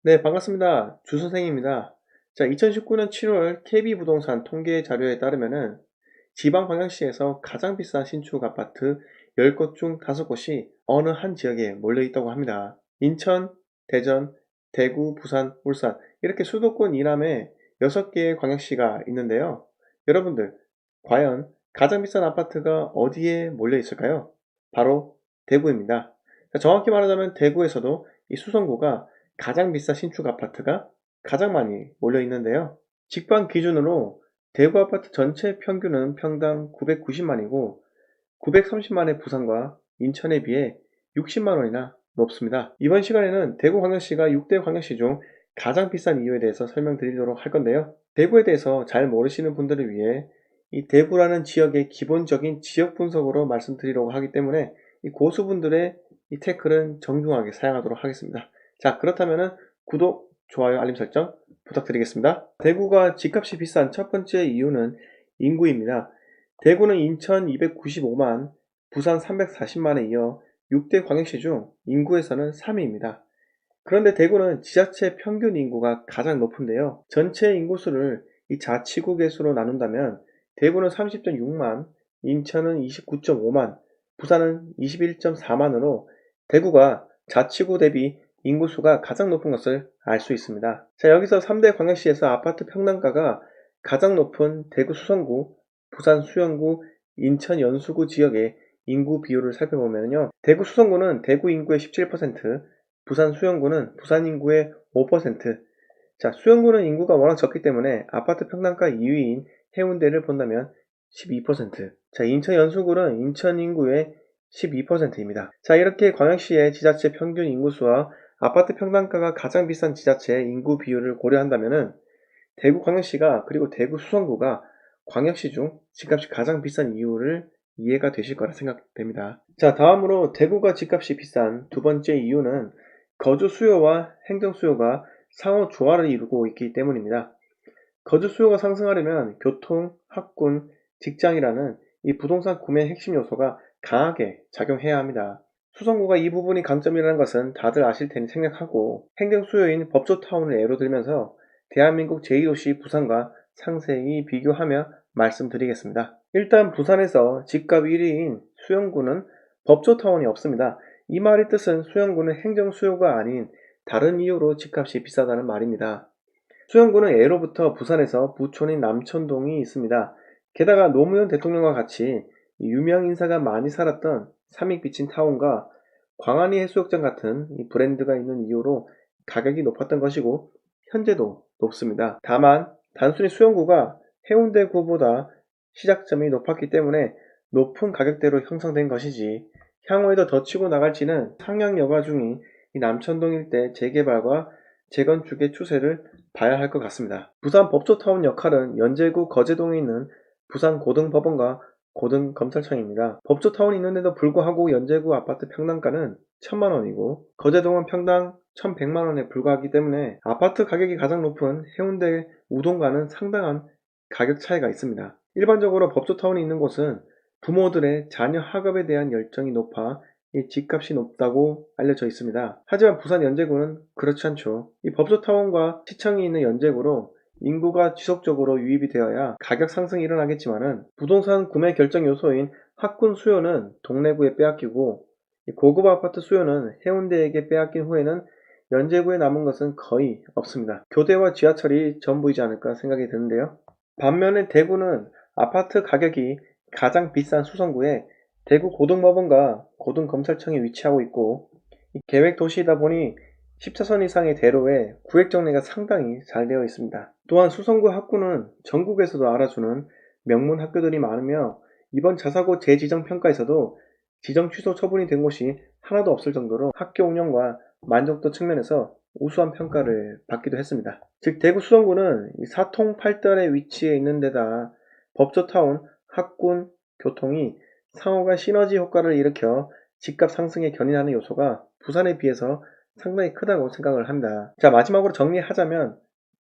네, 반갑습니다. 주 선생입니다. 자, 2019년 7월 KB부동산 통계 자료에 따르면은 지방광역시에서 가장 비싼 신축 아파트 10곳 중 5곳이 어느 한 지역에 몰려 있다고 합니다. 인천, 대전, 대구, 부산, 울산 이렇게 수도권 이남에 6개의 광역시가 있는데요. 여러분들, 과연 가장 비싼 아파트가 어디에 몰려 있을까요? 바로 대구입니다. 자, 정확히 말하자면 대구에서도 이 수성구가 가장 비싼 신축 아파트가 가장 많이 몰려 있는데요. 직방 기준으로 대구 아파트 전체 평균은 평당 990만이고 930만의 부산과 인천에 비해 60만 원이나 높습니다. 이번 시간에는 대구광역시가 6대 광역시 중 가장 비싼 이유에 대해서 설명드리도록 할 건데요. 대구에 대해서 잘 모르시는 분들을 위해 이 대구라는 지역의 기본적인 지역 분석으로 말씀드리려고 하기 때문에 이 고수분들의 이 태클은 정중하게 사용하도록 하겠습니다. 자, 그렇다면 구독, 좋아요, 알림 설정 부탁드리겠습니다. 대구가 집값이 비싼 첫 번째 이유는 인구입니다. 대구는 인천 295만, 부산 340만에 이어 6대 광역시 중 인구에서는 3위입니다. 그런데 대구는 지자체 평균 인구가 가장 높은데요. 전체 인구수를 이 자치구 개수로 나눈다면 대구는 30.6만, 인천은 29.5만, 부산은 21.4만으로 대구가 자치구 대비 인구수가 가장 높은 것을 알 수 있습니다. 자, 여기서 3대 광역시에서 아파트 평당가가 가장 높은 대구 수성구, 부산 수영구, 인천 연수구 지역의 인구 비율을 살펴보면요. 대구 수성구는 대구 인구의 17%, 부산 수영구는 부산 인구의 5%. 자, 수영구는 인구가 워낙 적기 때문에 아파트 평당가 2위인 해운대를 본다면 12%. 자, 인천 연수구는 인천 인구의 12%입니다. 자, 이렇게 광역시의 지자체 평균 인구수와 아파트 평당가가 가장 비싼 지자체의 인구 비율을 고려한다면은 대구 광역시가 그리고 대구 수성구가 광역시 중 집값이 가장 비싼 이유를 이해가 되실 거라 생각됩니다. 자, 다음으로 대구가 집값이 비싼 두 번째 이유는 거주 수요와 행정 수요가 상호 조화를 이루고 있기 때문입니다. 거주 수요가 상승하려면 교통, 학군, 직장이라는 이 부동산 구매 핵심 요소가 강하게 작용해야 합니다. 수성구가 이 부분이 강점이라는 것은 다들 아실 테니 생략하고 행정 수요인 법조타운을 예로 들면서 대한민국 제2도시 부산과 상세히 비교하며 말씀드리겠습니다. 일단 부산에서 집값 1위인 수영구는 법조타운이 없습니다. 이 말의 뜻은 수영구는 행정 수요가 아닌 다른 이유로 집값이 비싸다는 말입니다. 수영구는 예로부터 부산에서 부촌인 남천동이 있습니다. 게다가 노무현 대통령과 같이 유명 인사가 많이 살았던 삼익비친 타운과 광안리 해수욕장 같은 브랜드가 있는 이유로 가격이 높았던 것이고 현재도 높습니다. 다만 단순히 수영구가 해운대구보다 시작점이 높았기 때문에 높은 가격대로 형성된 것이지 향후에도 더 치고 나갈지는 상향 여가 중인 이 남천동 일대 재개발과 재건축의 추세를 봐야 할 것 같습니다. 부산 법조타운 역할은 연제구 거제동에 있는 부산 고등법원과 고등검찰청입니다. 법조타운이 있는데도 불구하고 연제구 아파트 평당가는 1,000만원이고 거제동은 평당 1,100만원에 불과하기 때문에 아파트 가격이 가장 높은 해운대 우동과는 상당한 가격 차이가 있습니다. 일반적으로 법조타운이 있는 곳은 부모들의 자녀 학업에 대한 열정이 높아 이 집값이 높다고 알려져 있습니다. 하지만 부산 연제구는 그렇지 않죠. 이 법조타운과 시청이 있는 연제구로 인구가 지속적으로 유입이 되어야 가격 상승이 일어나겠지만은 부동산 구매 결정 요소인 학군 수요는 동래구에 빼앗기고 고급 아파트 수요는 해운대에게 빼앗긴 후에는 연제구에 남은 것은 거의 없습니다. 교대와 지하철이 전부이지 않을까 생각이 드는데요. 반면에 대구는 아파트 가격이 가장 비싼 수성구에 대구 고등법원과 고등검찰청이 위치하고 있고 계획 도시이다 보니 14선 이상의 대로에 구획 정리가 상당히 잘 되어 있습니다. 또한 수성구 학구는 전국에서도 알아주는 명문 학교들이 많으며 이번 자사고 재지정 평가에서도 지정 취소 처분이 된 곳이 하나도 없을 정도로 학교 운영과 만족도 측면에서 우수한 평가를 받기도 했습니다. 즉 대구 수성구는 사통팔달의 위치해 있는 데다 법조타운, 학군, 교통이 상호간 시너지 효과를 일으켜 집값 상승에 견인하는 요소가 부산에 비해서 상당히 크다고 생각을 합니다. 자, 마지막으로 정리하자면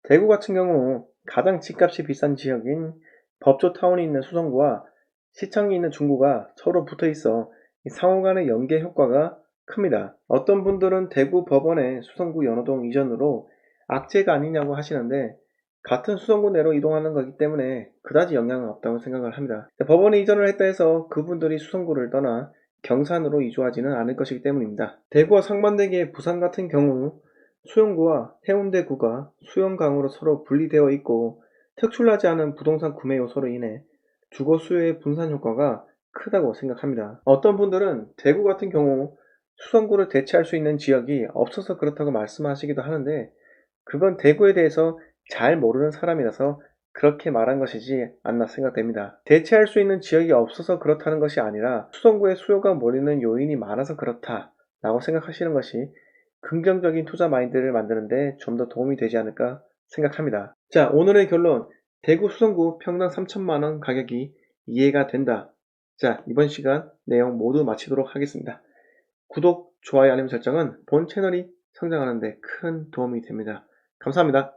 대구 같은 경우 가장 집값이 비싼 지역인 법조타운이 있는 수성구와 시청이 있는 중구가 서로 붙어 있어 상호 간의 연계 효과가 큽니다. 어떤 분들은 대구 법원의 수성구 연호동 이전으로 악재가 아니냐고 하시는데 같은 수성구 내로 이동하는 거기 때문에 그다지 영향은 없다고 생각을 합니다. 법원에 이전을 했다 해서 그분들이 수성구를 떠나 경산으로 이주하지는 않을 것이기 때문입니다. 대구와 상반되게 부산 같은 경우 수용구와 해운대구가 수용강으로 서로 분리되어 있고 특출나지 않은 부동산 구매 요소로 인해 주거 수요의 분산 효과가 크다고 생각합니다. 어떤 분들은 대구 같은 경우 수성구를 대체할 수 있는 지역이 없어서 그렇다고 말씀하시기도 하는데 그건 대구에 대해서 잘 모르는 사람이라서 그렇게 말한 것이지 않나 생각됩니다. 대체할 수 있는 지역이 없어서 그렇다는 것이 아니라 수성구에 수요가 몰리는 요인이 많아서 그렇다라고 생각하시는 것이 긍정적인 투자 마인드를 만드는데 좀 더 도움이 되지 않을까 생각합니다. 자, 오늘의 결론. 대구 수성구 평당 3천만 원 가격이 이해가 된다. 자, 이번 시간 내용 모두 마치도록 하겠습니다. 구독, 좋아요, 알림 설정은 본 채널이 성장하는 데 큰 도움이 됩니다. 감사합니다.